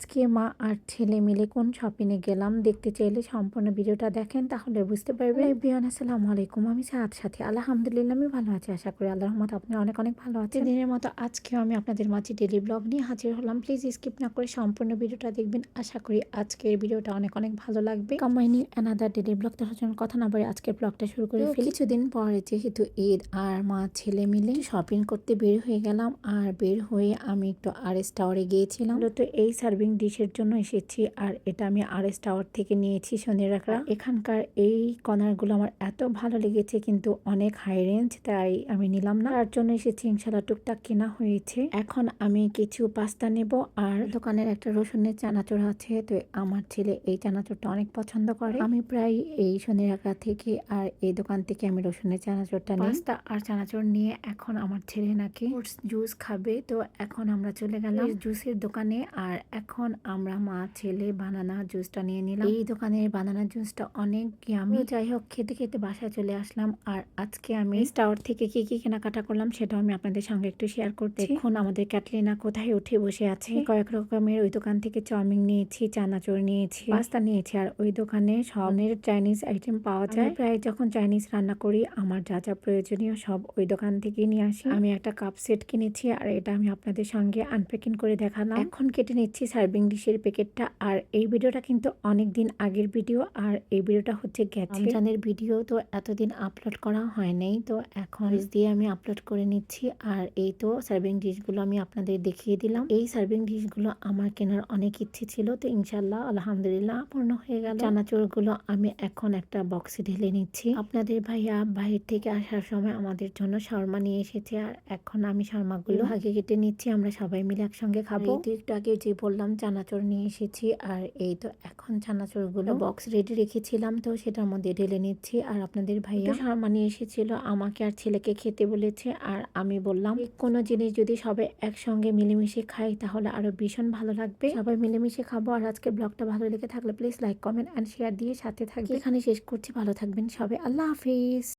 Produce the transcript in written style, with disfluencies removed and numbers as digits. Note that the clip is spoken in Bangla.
আজকে মা আর ছেলে মিলে কোন শপিং এ গেলাম দেখতে চাইলে সম্পূর্ণ ভিডিওটা দেখেন, তাহলে বুঝতে পারবেন। এভরিওয়ান আসসালামু আলাইকুম, আমি সাথে আলহামদুলিল্লাহ আমি ভালো আছি। আশা করি আল্লাহর রহমতে আপনি অনেক অনেক ভালো আছেন। দিনের মতো আজকেও আমি আপনাদের মাঝে ডেইলি ব্লগ নিয়ে হাজির হলাম। প্লিজ স্কিপ না করে সম্পূর্ণ ভিডিওটা দেখবেন। আশা করি আজকের ভিডিওটা অনেক অনেক ভালো লাগবে। কম্বাইনিং অ্যানাদার ডেইলি ব্লগ দেখার জন্য কথা না বলে আজকের ব্লগটা শুরু করে ফেলি। কিছুদিন পরে যেহেতু ঈদ, আর মা ছেলে মিলে শপিং করতে বের হয়ে গেলাম। আর বের হয়ে আমি একটু RS টাওয়ারে গিয়েছিলাম। তো এই সার্ভিং ডিশের জন্য এসেছি, আর এটা আমি RS টাওয়ার থেকে নিয়েছি সোনের রাখা। এখানকার এই কর্নারগুলো আমার এত ভালো লেগেছে, কিন্তু অনেক হাই রেঞ্জ, তাই আমি নিলাম না। তার জন্য এসেছি, ইনশাল্লাহ টুকটাক কেনা হয়েছে। এখন আমি কিছু পাস্তা নেব, আর দোকানের একটা রসুনের চানাচুর আছে, তো আমার ছেলে এই চানাচুরটা অনেক পছন্দ করে। আমি প্রায় এই সোনের রাখা থেকে আর এই দোকান থেকে আমি রসুনের চানাচুরটা নিই। পাস্তা আর চানাচুর নিয়ে এখন আমার ছেলে নাকি জুস খাবে, তো এখন আমরা চলে গেলাম জুসের দোকানে। আর এখন আমরা মা ছেলে বানানা জুসটা নিয়ে নিলাম। এই দোকানের বানানা জুসটা অনেক ইয়ামি। যাই হোক, খেতে খেতে বাসায় চলে আসলাম। আর আজকে আমি টাওয়ার থেকে কি কি কেনাকাটা করলাম সেটাও আমি আপনাদের সঙ্গে একটু শেয়ার করছি। এখন আমাদের ক্যাটলিনা কোথায় উঠে বসে আছে। কয়েক রকমের ওই দোকান থেকে চাউমিন নিয়েছি, চানাচুর নিয়েছি, পাস্তা নিয়েছি। আর ওই দোকানে সবের চাইনিজ আইটেম পাওয়া যায়। প্রায় যখন চাইনিজ রান্না করি, আমার যা যা প্রয়োজনীয় সব ওই দোকান থেকে নিয়ে আসি। আমি একটা কাপ সেট কিনেছি, আর এটা আমি আপনাদের সঙ্গে আনপ্যাকিং করে দেখালাম। এখন কেটে নিচ্ছি সার্ভিং ডিশের প্যাকেটটা। আর এই ভিডিওটা কিন্তু অনেক দিন আগের ভিডিও, আর এই ভিডিওটা হচ্ছে রমজানের ভিডিও, তো এতদিন আপলোড করা হয় নাই, তো এখন দিয়ে আমি আপলোড করে নিচ্ছি। আর এই তো সার্ভিং ডিশগুলো আমি আপনাদের দেখিয়ে দিলাম। এই সার্ভিং ডিশগুলো আমার কেনার অনেক ইচ্ছে ছিল, তো ইনশাল্লাহ আলহামদুলিল্লাহ পূর্ণ হয়ে গেল। চানাচুরগুলো আমি এখন একটা বক্সে ঢেলে নিচ্ছি। আপনাদের ভাইয়া বাহির থেকে আসার সময় আমাদের জন্য শর্মা নিয়ে এসেছে, আর এখন আমি শর্মাগুলো ভাগে কেটে নিচ্ছি, আমরা সবাই মিলে একসঙ্গে খাবো। একটু আগে যে বললাম চানাচুর নিয়ে এসেছি, আর এই তো এখন চানাচুরগুলো বক্স রেডি রেখেছিলাম, তো সেটার মধ্যে ঢেলে নিচ্ছি। আর আপনাদের ভাইয়া শর্মা নিয়ে এসেছিল, আমাকে আর ছেলেকে খেতে বলেছে। আর আমি বললাম কোনো জিনিস যদি সবাই একসঙ্গে মিলেমিশে খাই তাহলে আরো ভীষণ ভালো লাগবে। সবাই মিলেমিশে খাবো। আর আজকের ব্লগটা ভালো লেগে থাকলে please like, comment and share দিয়ে সাথে থাকবে। এখানে শেষ করছি, ভালো থাকবেন সবাই, আল্লাহ হাফিজ।